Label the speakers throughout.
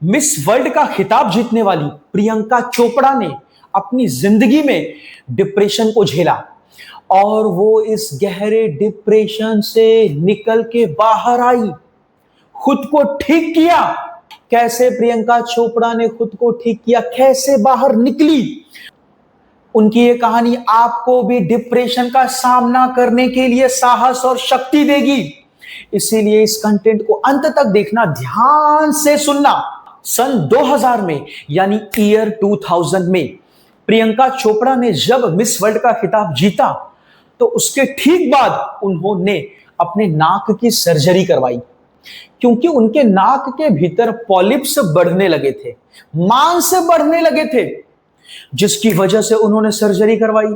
Speaker 1: Miss world का खिताब जीतने वाली प्रियंका चोपड़ा ने अपनी जिंदगी में डिप्रेशन को झेला और वो इस गहरे डिप्रेशन से निकल के बाहर आई, खुद को ठीक किया। कैसे प्रियंका चोपड़ा ने खुद को ठीक किया, कैसे बाहर निकली, उनकी ये कहानी आपको भी डिप्रेशन का सामना करने के लिए साहस और शक्ति देगी। इसीलिए इस कंटेंट को अंत तक देखना, ध्यान से सुनना। सन 2000 में यानी ईयर 2000 में प्रियंका चोपड़ा ने जब मिस वर्ल्ड का खिताब जीता तो उसके ठीक बाद उन्होंने अपने नाक की सर्जरी करवाई, क्योंकि उनके नाक के भीतर पॉलिप्स बढ़ने लगे थे, मांस बढ़ने लगे थे, जिसकी वजह से उन्होंने सर्जरी करवाई।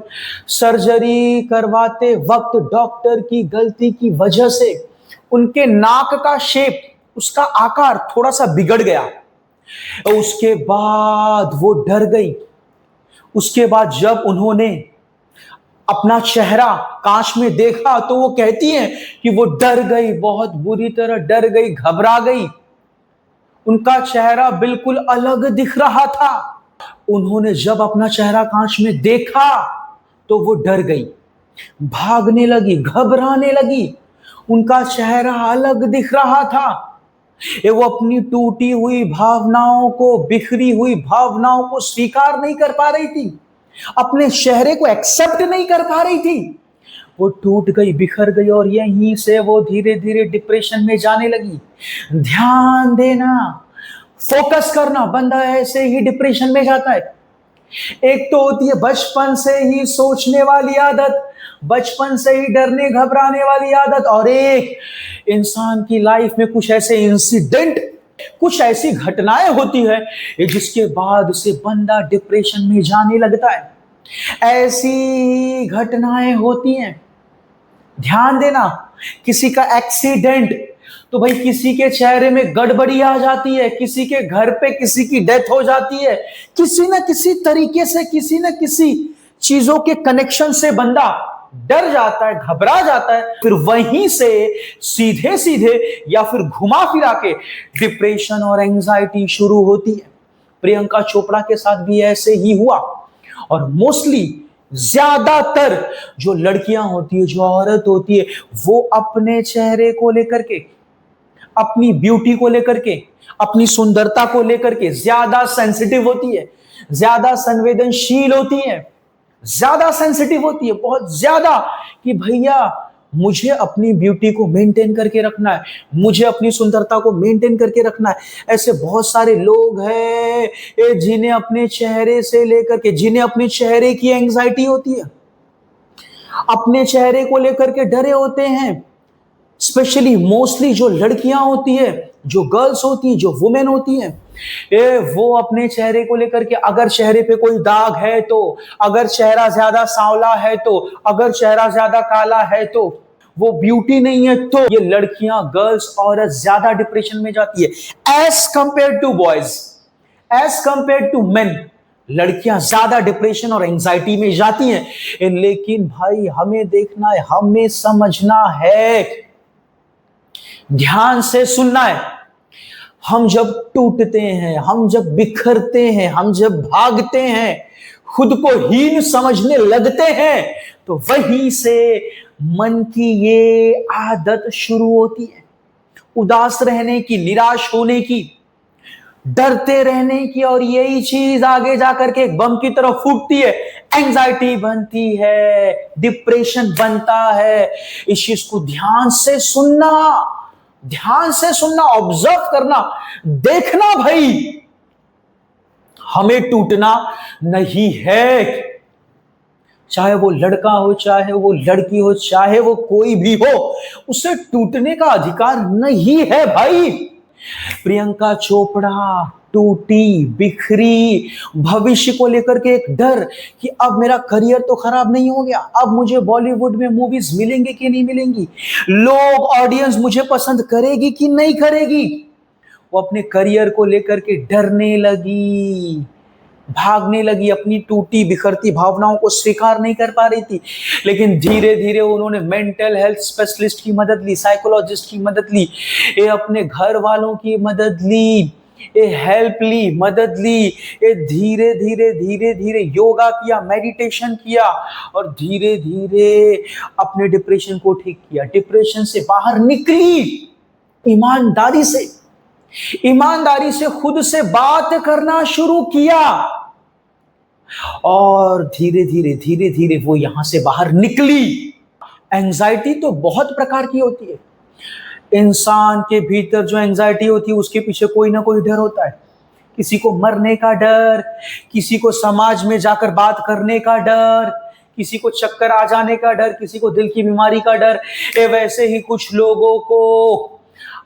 Speaker 1: सर्जरी करवाते वक्त डॉक्टर की गलती की वजह से उनके नाक का शेप, उसका आकार थोड़ा सा बिगड़ गया। उसके बाद वो डर गई। उसके बाद जब उन्होंने अपना चेहरा कांच में देखा तो वो कहती हैं कि वो डर गई, बहुत बुरी तरह डर गई, घबरा गई। उनका चेहरा बिल्कुल अलग दिख रहा था। उन्होंने जब अपना चेहरा कांच में देखा तो वो डर गई, भागने लगी, घबराने लगी। उनका चेहरा अलग दिख रहा था। वो अपनी टूटी हुई भावनाओं को, बिखरी हुई भावनाओं को स्वीकार नहीं कर पा रही थी, अपने चेहरे को एक्सेप्ट नहीं कर पा रही थी। वो टूट गई, बिखर गई और यहीं से वो धीरे धीरे डिप्रेशन में जाने लगी। ध्यान देना, फोकस करना, बंदा ऐसे ही डिप्रेशन में जाता है। एक तो होती है बचपन से ही सोचने वाली आदत, बचपन से ही डरने घबराने वाली आदत, और एक इंसान की लाइफ में कुछ ऐसे इंसिडेंट, कुछ ऐसी घटनाएं होती है जिसके बाद से बंदा डिप्रेशन में जाने लगता है। ऐसी घटनाएं होती हैं, ध्यान देना। किसी का एक्सीडेंट, तो भाई किसी के चेहरे में गड़बड़ी आ जाती है, किसी के घर पे किसी की डेथ हो जाती है, किसी न किसी तरीके से, किसी न किसी चीजों के कनेक्शन से बंदा डर जाता है, घबरा जाता है। फिर वहीं से सीधे सीधे या फिर घुमा फिरा के डिप्रेशन और एंजाइटी शुरू होती है। प्रियंका चोपड़ा के साथ भी ऐसे ही हुआ। और मोस्टली ज्यादातर जो लड़कियां होती है, जो औरत होती है, वो अपने चेहरे को लेकर के, अपनी ब्यूटी को लेकर के, अपनी सुंदरता को लेकर के ज्यादा सेंसिटिव होती है, ज्यादा संवेदनशील होती है, ज्यादा सेंसिटिव होती है, बहुत ज्यादा, कि भैया मुझे अपनी ब्यूटी को मेंटेन करके रखना है, मुझे अपनी सुंदरता को मेंटेन करके रखना है। ऐसे बहुत सारे लोग हैं जिन्हें अपने चेहरे से लेकर के, जिन्हें अपने चेहरे की एंजाइटी होती है, अपने चेहरे को लेकर के डरे होते हैं। स्पेशली मोस्टली जो लड़कियां होती है, जो गर्ल्स होती हैं, जो वुमेन होती हैं, वो अपने चेहरे को लेकर के, अगर चेहरे पे कोई दाग है तो, अगर चेहरा ज्यादा सांवला है तो, अगर चेहरा ज्यादा काला है तो, वो ब्यूटी नहीं है, तो ये लड़कियां, गर्ल्स, औरत ज्यादा डिप्रेशन में जाती है as compared to boys, as compared to men. लड़कियां ज्यादा डिप्रेशन और एंजाइटी में जाती हैं। लेकिन भाई हमें देखना है, हमें समझना है, ध्यान से सुनना है। हम जब टूटते हैं, हम जब बिखरते हैं, हम जब भागते हैं, खुद को हीन समझने लगते हैं, तो वहीं से मन की ये आदत शुरू होती है, उदास रहने की, निराश होने की, डरते रहने की। और यही चीज आगे जाकर के एक बम की तरह फूटती है, एंजाइटी बनती है, डिप्रेशन बनता है। इस चीज को ध्यान से सुनना, ध्यान से सुनना, ऑब्जर्व करना, देखना। भाई हमें टूटना नहीं है, चाहे वो लड़का हो, चाहे वो लड़की हो, चाहे वो कोई भी हो, उसे टूटने का अधिकार नहीं है भाई। प्रियंका चोपड़ा टूटी, बिखरी, भविष्य को लेकर के एक डर कि अब मेरा करियर तो खराब नहीं हो गया, अब मुझे बॉलीवुड में मूवीज मिलेंगी कि नहीं मिलेंगी, लोग, ऑडियंस मुझे पसंद करेगी कि नहीं करेगी। वो अपने करियर को लेकर के डरने लगी, भागने लगी, अपनी टूटी बिखरती भावनाओं को स्वीकार नहीं कर पा रही थी। लेकिन धीरे धीरे उन्होंने मेंटल हेल्थ स्पेशलिस्ट की मदद ली, साइकोलॉजिस्ट की मदद ली, ये अपने घर वालों की मदद ली, ये हेल्प ली, मदद ली, ये धीरे धीरे धीरे धीरे योगा किया, मेडिटेशन किया और धीरे धीरे अपने डिप्रेशन को ठीक किया, डिप्रेशन से बाहर निकली। ईमानदारी से खुद से बात करना शुरू किया और धीरे धीरे वो यहां से बाहर निकली। एंजाइटी तो बहुत प्रकार की होती है। इंसान के भीतर जो एंजाइटी होती है उसके पीछे कोई ना कोई डर होता है। किसी को मरने का डर, किसी को समाज में जाकर बात करने का डर, किसी को चक्कर आ जाने का डर, किसी को दिल की बीमारी का डर। वैसे ही कुछ लोगों को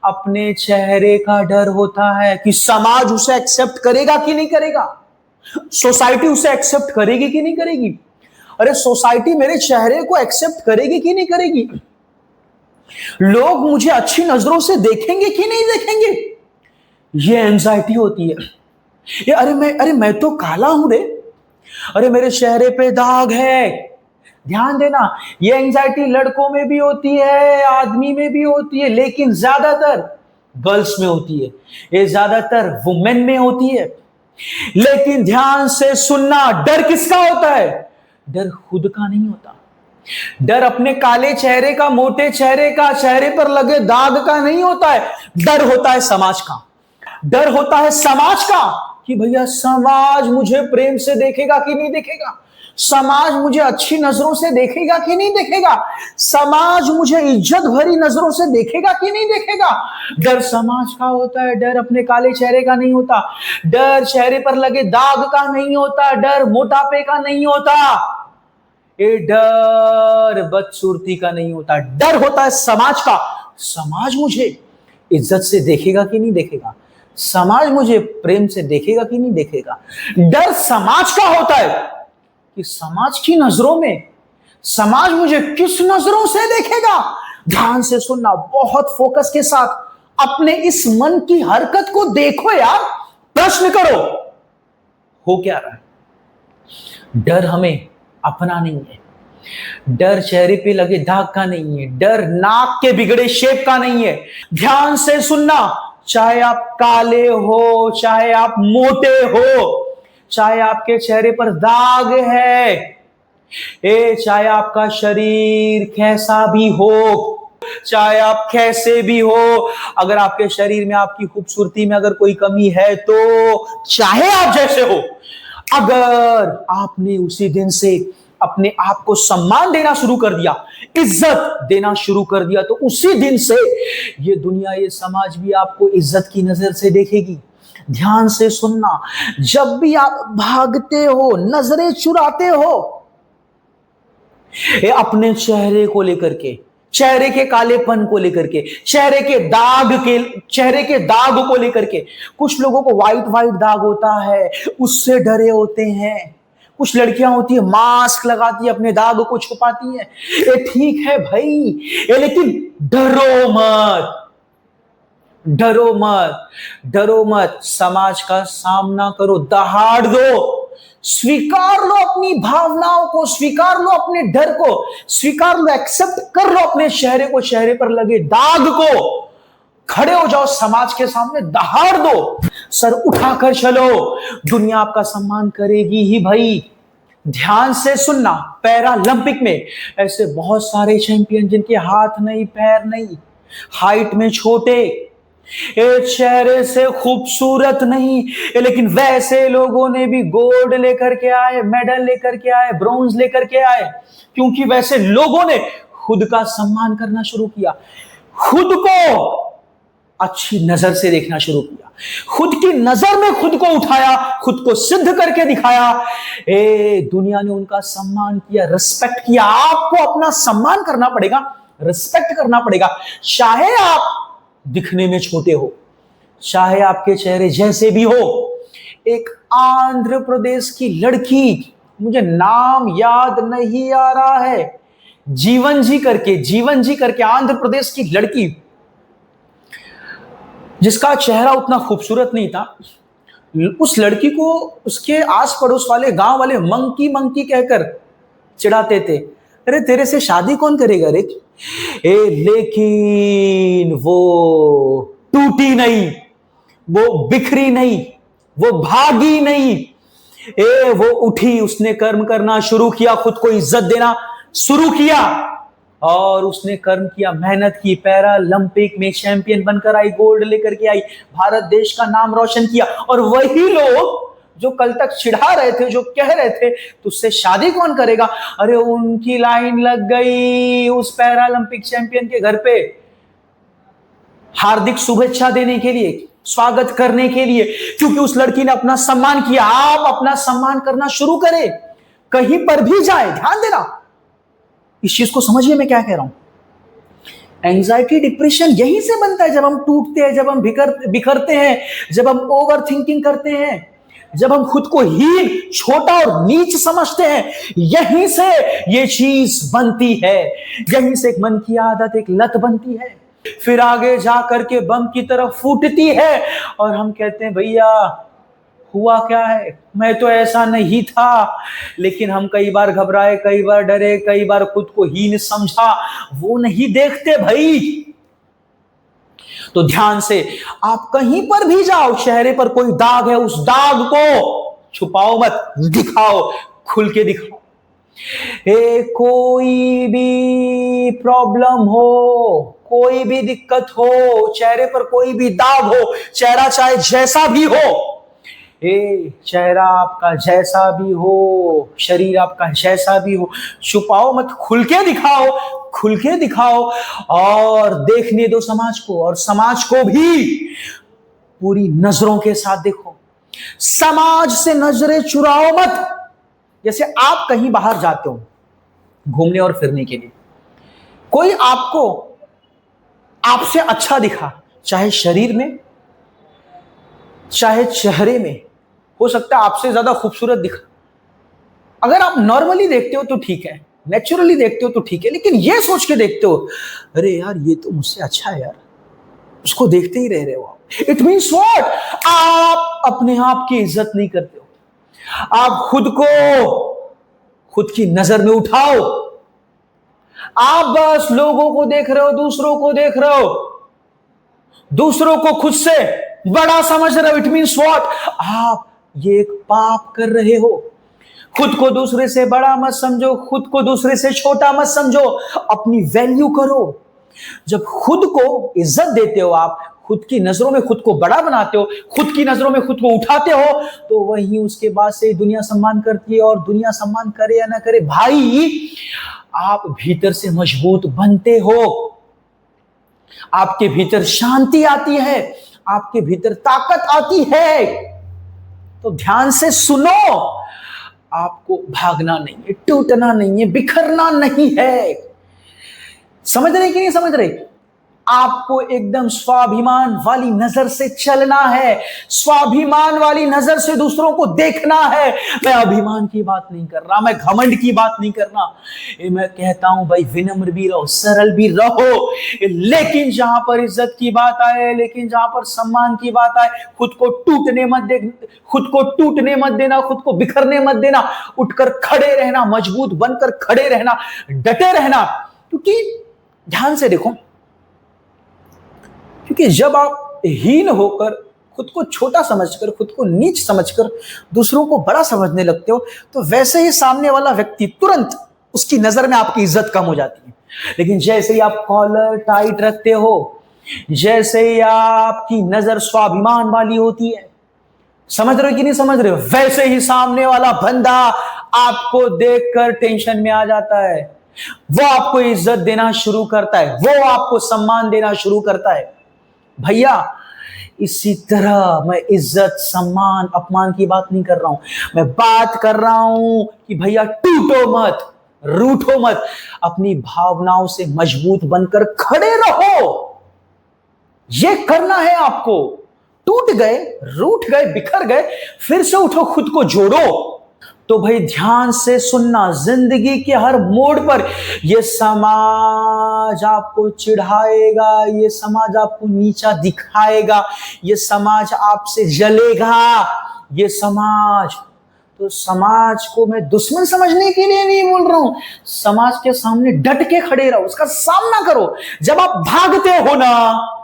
Speaker 1: अपने चेहरे का डर होता है कि समाज उसे एक्सेप्ट करेगा कि नहीं करेगा, सोसाइटी उसे एक्सेप्ट करेगी कि नहीं करेगी। अरे सोसाइटी मेरे चेहरे को एक्सेप्ट करेगी कि नहीं करेगी, लोग मुझे अच्छी नजरों से देखेंगे कि नहीं देखेंगे। ये एंजाइटी होती है। ये अरे मैं तो काला हूं रे, अरे मेरे चेहरे पे दाग है। ध्यान देना, ये एंजाइटी लड़कों में भी होती है, आदमी में भी होती है, लेकिन ज्यादातर गर्ल्स में होती है, ये ज्यादातर वुमेन में होती है। लेकिन ध्यान से सुनना, डर किसका होता है? डर खुद का नहीं होता। डर अपने काले चेहरे का, मोटे चेहरे का, चेहरे पर लगे दाग का नहीं होता है। डर होता है समाज का। डर होता है समाज का कि भैया समाज मुझे प्रेम से देखेगा कि नहीं देखेगा, समाज मुझे अच्छी नजरों से देखेगा कि नहीं देखेगा, समाज मुझे इज्जत भरी नजरों से देखेगा कि नहीं देखेगा। डर समाज का होता है। डर अपने काले चेहरे का नहीं होता, डर चेहरे पर लगे दाग का नहीं होता, डर मोटापे का नहीं होता, ये डर बदसूरती का नहीं होता। डर होता है समाज का। समाज मुझे इज्जत से देखेगा कि नहीं देखेगा, समाज मुझे प्रेम से देखेगा कि नहीं देखेगा। डर समाज का होता है कि समाज की नजरों में समाज मुझे किस नजरों से देखेगा। ध्यान से सुनना, बहुत फोकस के साथ अपने इस मन की हरकत को देखो यार, प्रश्न करो हो क्या रहा है। डर हमें अपना नहीं है, डर चेहरे पे लगे दाग का नहीं है, डर नाक के बिगड़े शेप का नहीं है। ध्यान से सुनना, चाहे आप काले हो, चाहे आप मोटे हो, चाहे आपके चेहरे पर दाग है, चाहे आपका शरीर कैसा भी हो, चाहे आप कैसे भी हो, अगर आपके शरीर में, आपकी खूबसूरती में अगर कोई कमी है तो चाहे आप जैसे हो, अगर आपने उसी दिन से अपने आप को सम्मान देना शुरू कर दिया, इज्जत देना शुरू कर दिया, तो उसी दिन से ये दुनिया, ये समाज भी आपको इज्जत की नजर से देखेगी। ध्यान से सुनना, जब भी आप भागते हो, नजरें चुराते हो अपने चेहरे को लेकर के, चेहरे के कालेपन को लेकर के, चेहरे के दाग को लेकर के, कुछ लोगों को वाइट दाग होता है, उससे डरे होते हैं। कुछ लड़कियां होती है मास्क लगाती है, अपने दाग को छुपाती है। ये ठीक है भाई, लेकिन डरो मत, डरो मत, डरो मत। समाज का सामना करो, दहाड़ दो, स्वीकार लो अपनी भावनाओं को, स्वीकार लो अपने डर को, स्वीकार लो, एक्सेप्ट कर लो अपने चेहरे को, चेहरे पर लगे दाग को। खड़े हो जाओ समाज के सामने, दहाड़ दो, सर उठाकर चलो, दुनिया आपका सम्मान करेगी ही भाई। ध्यान से सुनना, पैरालंपिक में ऐसे बहुत सारे चैंपियन जिनके हाथ नहीं, पैर नहीं, हाइट में छोटे, चेहरे से खूबसूरत नहीं, लेकिन वैसे लोगों ने भी गोल्ड लेकर के आए, मेडल लेकर के आए, ब्रॉन्ज लेकर के आए, क्योंकि वैसे लोगों ने खुद का सम्मान करना शुरू किया, खुद को अच्छी नजर से देखना शुरू किया, खुद की नजर में खुद को उठाया, खुद को सिद्ध करके दिखाया। दुनिया ने उनका सम्मान किया, रिस्पेक्ट किया। आपको अपना सम्मान करना पड़ेगा, रिस्पेक्ट करना पड़ेगा, चाहे आप दिखने में छोटे हो, चाहे आपके चेहरे जैसे भी हो। एक आंध्र प्रदेश की लड़की, मुझे नाम याद नहीं आ रहा है, जीवन जी करके आंध्र प्रदेश की लड़की, जिसका चेहरा उतना खूबसूरत नहीं था, उस लड़की को उसके आस पड़ोस वाले, गांव वाले मंकी कहकर चिढ़ाते थे। अरे तेरे से शादी कौन करेगा रे। लेकिन वो टूटी नहीं, वो बिखरी नहीं, वो भागी नहीं, वो उठी, उसने कर्म करना शुरू किया, खुद को इज्जत देना शुरू किया और उसने कर्म किया, मेहनत की, पैरालंपिक में चैंपियन बनकर आई, गोल्ड लेकर के आई, भारत देश का नाम रोशन किया। और वही लोग जो कल तक चिढ़ा रहे थे, जो कह रहे थे तुझसे शादी कौन करेगा, अरे उनकी लाइन लग गई उस पैरालंपिक चैंपियन के घर पे हार्दिक शुभेच्छा देने के लिए, स्वागत करने के लिए, क्योंकि उस लड़की ने अपना सम्मान किया। आप अपना सम्मान करना शुरू करें, कहीं पर भी जाए, ध्यान देना, इस चीज को समझिए मैं क्या कह रहा हूं। एंजाइटी डिप्रेशन यहीं से बनता है, जब हम टूटते हैं, जब हम बिखरते हैं, जब हम ओवर थिंकिंग करते हैं, जब हम खुद को हीन, छोटा और नीच समझते हैं, यहीं से ये चीज बनती है, यहीं से एक मन की आदत, एक लत बनती है, फिर आगे जा करके बम की तरफ फूटती है और हम कहते हैं भैया हुआ क्या है, मैं तो ऐसा नहीं था। लेकिन हम कई बार घबराए, कई बार डरे, कई बार खुद को हीन समझा, वो नहीं देखते भाई। तो ध्यान से, आप कहीं पर भी जाओ, चेहरे पर कोई दाग है, उस दाग को छुपाओ मत, दिखाओ, खुल के दिखाओ। कोई भी प्रॉब्लम हो, कोई भी दिक्कत हो, चेहरे पर कोई भी दाग हो, चेहरा चाहे जैसा भी हो, चेहरा आपका जैसा भी हो, शरीर आपका जैसा भी हो, छुपाओ मत, खुल के दिखाओ, खुल के दिखाओ और देखने दो समाज को, और समाज को भी पूरी नजरों के साथ देखो। समाज से नजरें चुराओ मत। जैसे आप कहीं बाहर जाते हो घूमने और फिरने के लिए, कोई आपको आपसे अच्छा दिखा, चाहे शरीर में चाहे चेहरे में, हो सकता है आपसे ज्यादा खूबसूरत दिखा। अगर आप नॉर्मली देखते हो तो ठीक है, नेचुरली देखते हो तो ठीक है, लेकिन ये सोच के देखते हो अरे यार ये तो मुझसे अच्छा है यार, उसको देखते ही रह रहे हो, इट मीन्स व्हाट, आप अपने आप की इज्जत नहीं करते हो। आप खुद को खुद की नजर में उठाओ। आप बस लोगों को देख रहे हो, दूसरों को देख रहे हो, दूसरों को खुद से बड़ा समझ रहे हो। इट मीन्स व्हाट, आप ये एक पाप कर रहे हो। खुद को दूसरे से बड़ा मत समझो, खुद को दूसरे से छोटा मत समझो, अपनी वैल्यू करो। जब खुद को इज्जत देते हो, आप खुद की नजरों में खुद को बड़ा बनाते हो, खुद की नजरों में खुद को उठाते हो, तो वही उसके बाद से दुनिया सम्मान करती है। और दुनिया सम्मान करे या ना करे भाई, आप भीतर से मजबूत बनते हो, आपके भीतर शांति आती है, आपके भीतर ताकत आती है। तो ध्यान से सुनो, आपको भागना नहीं है, टूटना नहीं है, बिखरना नहीं है। समझ रहे कि नहीं समझ रहे? आपको एकदम स्वाभिमान वाली नजर से चलना है, स्वाभिमान वाली नजर से दूसरों को देखना है। मैं अभिमान की बात नहीं कर रहा, मैं घमंड की बात नहीं कर रहा, मैं कहता हूं भाई विनम्र भी रहो, सरल भी रहो, लेकिन जहां पर इज्जत की बात आए, लेकिन जहां पर सम्मान की बात आए, खुद को टूटने मत दे, खुद को टूटने मत देना, खुद को बिखरने मत देना, उठकर खड़े रहना, मजबूत बनकर खड़े रहना, डटे रहना। क्योंकि ध्यान से देखो, क्योंकि जब आप हीन होकर, खुद को छोटा समझकर, खुद को नीच समझकर दूसरों को बड़ा समझने लगते हो, तो वैसे ही सामने वाला व्यक्ति तुरंत उसकी नजर में आपकी इज्जत कम हो जाती है। लेकिन जैसे ही आप कॉलर टाइट रखते हो, जैसे ही आपकी नजर स्वाभिमान वाली होती है, समझ रहे हो कि नहीं समझ रहे हो, वैसे ही सामने वाला बंदा आपको देखकर टेंशन में आ जाता है, वो आपको इज्जत देना शुरू करता है, वो आपको सम्मान देना शुरू करता है। भैया इसी तरह मैं इज्जत, सम्मान, अपमान की बात नहीं कर रहा हूं, मैं बात कर रहा हूं कि भैया टूटो मत, रूठो मत, अपनी भावनाओं से मजबूत बनकर खड़े रहो। ये करना है आपको। टूट गए, रूठ गए, बिखर गए, फिर से उठो, खुद को जोड़ो। तो भाई ध्यान से सुनना, जिंदगी के हर मोड़ पर ये समाज आपको चिढ़ाएगा, ये समाज आपको नीचा दिखाएगा, ये समाज आपसे जलेगा, ये समाज, तो समाज को मैं दुश्मन समझने के लिए नहीं बोल रहा हूं, समाज के सामने डट के खड़े रहो, उसका सामना करो। जब आप भागते हो ना,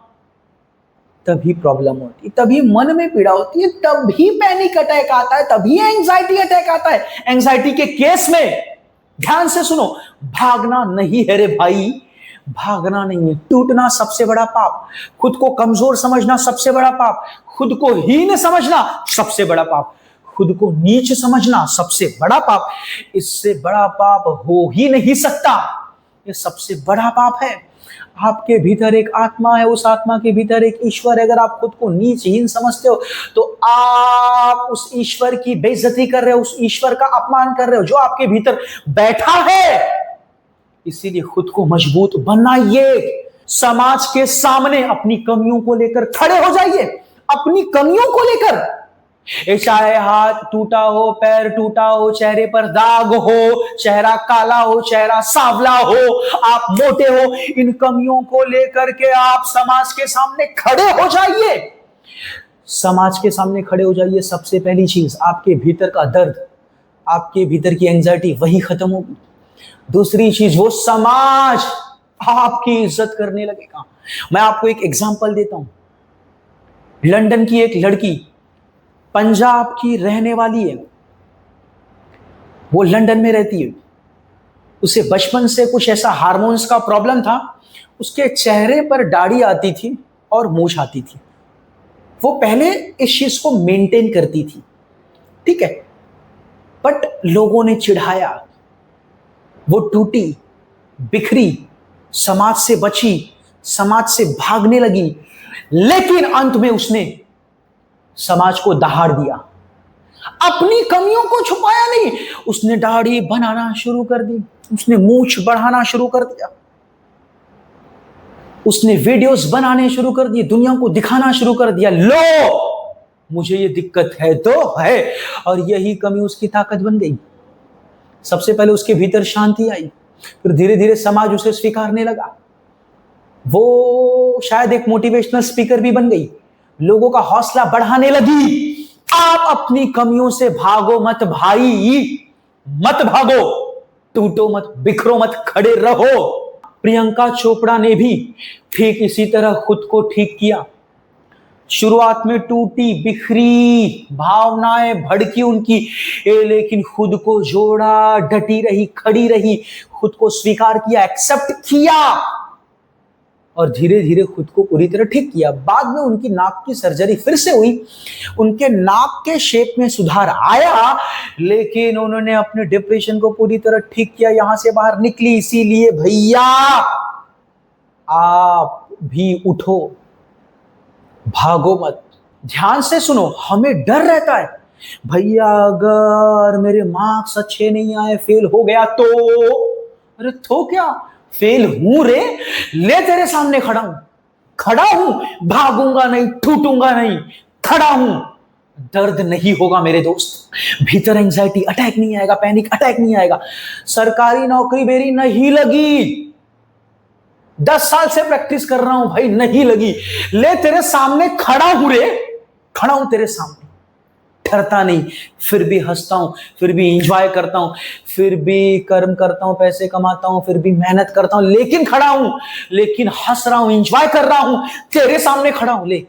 Speaker 1: तभी प्रॉब्लम होती है, तभी मन में पीड़ा होती है, तभी पैनिक अटैक आता है, तभी एंजाइटी अटैक आता है। एंजाइटी के केस में ध्यान से सुनो, भागना नहीं है रे भाई, भागना नहीं है। टूटना सबसे बड़ा पाप, खुद को कमजोर समझना सबसे बड़ा पाप, खुद को हीन समझना सबसे बड़ा पाप, खुद को नीच समझना सबसे बड़ा पाप। इससे बड़ा पाप हो ही नहीं सकता, ये सबसे बड़ा पाप है। आपके भीतर एक आत्मा है, उस आत्मा के भीतर एक ईश्वर है। अगर आप खुद को नीचहीन समझते हो तो आप उस ईश्वर की बेइज्जती कर रहे हो, उस ईश्वर का अपमान कर रहे हो जो आपके भीतर बैठा है। इसीलिए खुद को मजबूत बनाइए, समाज के सामने अपनी कमियों को लेकर खड़े हो जाइए, अपनी कमियों को लेकर। चाहे हाथ टूटा हो, पैर टूटा हो, चेहरे पर दाग हो, चेहरा काला हो, चेहरा सांवला हो, आप मोटे हो, इन कमियों को लेकर के आप समाज के सामने खड़े हो जाइए। समाज के सामने खड़े हो जाइए। सबसे पहली चीज, आपके भीतर का दर्द, आपके भीतर की एंजाइटी वही खत्म होगी। दूसरी चीज, वो समाज आपकी इज्जत करने लगेगा। मैं आपको एक एग्जांपल देता हूं। लंदन की एक लड़की, पंजाब की रहने वाली है, वो लंदन में रहती है। उसे बचपन से कुछ ऐसा हार्मोन्स का प्रॉब्लम था, उसके चेहरे पर दाढ़ी आती थी और मूंछ आती थी। वो पहले इस चीज को मेंटेन करती थी, ठीक है, बट लोगों ने चिढ़ाया, वो टूटी, बिखरी, समाज से बची, समाज से भागने लगी, लेकिन अंत में उसने समाज को दहाड़ दिया। अपनी कमियों को छुपाया नहीं, उसने दाढ़ी बनाना शुरू कर दी, उसने मूंछ बढ़ाना शुरू कर दिया, उसने वीडियोस बनाने शुरू कर दिए, दुनिया को दिखाना शुरू कर दिया, लो मुझे ये दिक्कत है तो है। और यही कमी उसकी ताकत बन गई। सबसे पहले उसके भीतर शांति आई, फिर धीरे धीरे समाज उसे स्वीकारने लगा। वो शायद एक मोटिवेशनल स्पीकर भी बन गई, लोगों का हौसला बढ़ाने लगी। आप अपनी कमियों से भागो मत भाई, मत भागो, टूटो मत, बिखरो मत, खड़े रहो। प्रियंका चोपड़ा ने भी ठीक इसी तरह खुद को ठीक किया। शुरुआत में टूटी, बिखरी, भावनाएं भड़की उनकी, लेकिन खुद को जोड़ा, डटी रही, खड़ी रही, खुद को स्वीकार किया, एक्सेप्ट किया और धीरे धीरे खुद को पूरी तरह ठीक किया। बाद में उनकी नाक की सर्जरी फिर से हुई, उनके नाक के शेप में सुधार आया, लेकिन उन्होंने अपने डिप्रेशन को पूरी तरह ठीक किया, यहां से बाहर निकली। इसीलिए भैया आप भी उठो, भागो मत। ध्यान से सुनो, हमें डर रहता है, भैया अगर मेरे मार्क्स अच्छे नहीं आए, फेल हो गया तो, अरे तो क्या, फेल हूं रे, ले तेरे सामने खड़ा हूं, खड़ा हूं, भागूंगा नहीं, टूटूंगा नहीं, खड़ा हूं। दर्द नहीं होगा मेरे दोस्त, भीतर एंजाइटी अटैक नहीं आएगा, पैनिक अटैक नहीं आएगा। सरकारी नौकरी मेरी नहीं लगी, 10 साल से प्रैक्टिस कर रहा हूं भाई, नहीं लगी, ले तेरे सामने खड़ा हूं रे, खड़ा हूं तेरे सामने, डरता नहीं, फिर भी हंसता हूं, फिर भी एंजॉय करता हूं, फिर भी कर्म करता हूं, पैसे कमाता हूं, फिर भी मेहनत करता हूं, लेकिन खड़ा हूं, लेकिन हंस रहा हूं, एंजॉय कर रहा हूं, तेरे सामने खड़ा हूं। ले,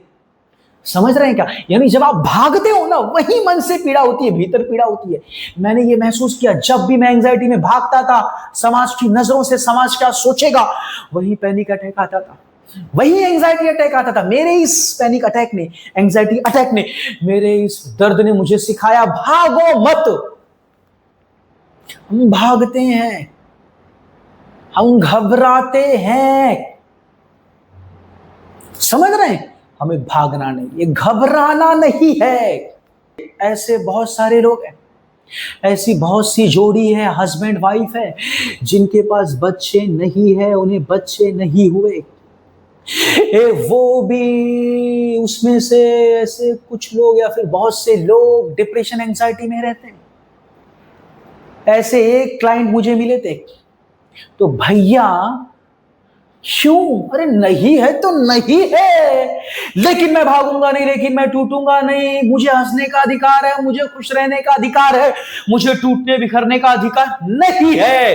Speaker 1: समझ रहे हैं क्या? यानी जब आप भागते हो ना, वही मन से पीड़ा होती है, भीतर पीड़ा होती है। मैंने ये महसूस किया, जब भी मैं एंजाइटी में भागता था, समाज की नजरों से समाज क्या सोचेगा, वही पैनिक अटैक आता था, वही एंजाइटी अटैक आता था। मेरे इस पैनिक अटैक ने, एंजाइटी अटैक ने, मेरे इस दर्द ने मुझे सिखाया, भागो मत। हम भागते हैं, हम घबराते हैं, समझ रहे हैं? हमें भागना नहीं, ये घबराना नहीं है। ऐसे बहुत सारे लोग हैं, ऐसी बहुत सी जोड़ी है, हस्बैंड वाइफ है, जिनके पास बच्चे नहीं है, उन्हें बच्चे नहीं हुए। वो भी उसमें से ऐसे कुछ लोग या फिर बहुत से लोग डिप्रेशन एंजाइटी में रहते हैं। ऐसे एक क्लाइंट मुझे मिले थे, तो भैया क्यों, अरे नहीं है तो नहीं है, लेकिन मैं भागूंगा नहीं, लेकिन मैं टूटूंगा नहीं, मुझे हंसने का अधिकार है, मुझे खुश रहने का अधिकार है, मुझे टूटने बिखरने का अधिकार नहीं है।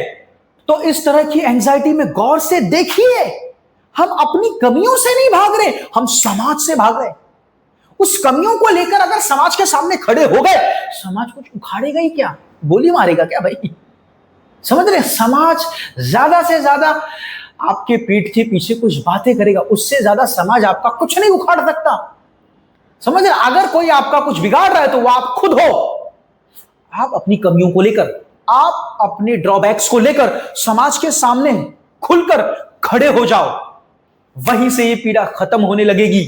Speaker 1: तो इस तरह की एंजाइटी में गौर से देखिए, हम अपनी कमियों से नहीं भाग रहे, हम समाज से भाग रहे। उस कमियों को लेकर अगर समाज के सामने खड़े हो गए, समाज कुछ उखाड़ेगा ही क्या, गोली मारेगा क्या भाई? समझ रहे? समाज ज्यादा से ज्यादा आपके पीठ के पीछे कुछ बातें करेगा, उससे ज्यादा समाज आपका कुछ नहीं उखाड़ सकता। समझ रहे? अगर कोई आपका कुछ बिगाड़ रहा है तो वो आप खुद हो। आप अपनी कमियों को लेकर, आप अपने ड्रॉबैक्स को लेकर समाज के सामने खुलकर खड़े हो जाओ, वहीं से ये पीड़ा खत्म होने लगेगी।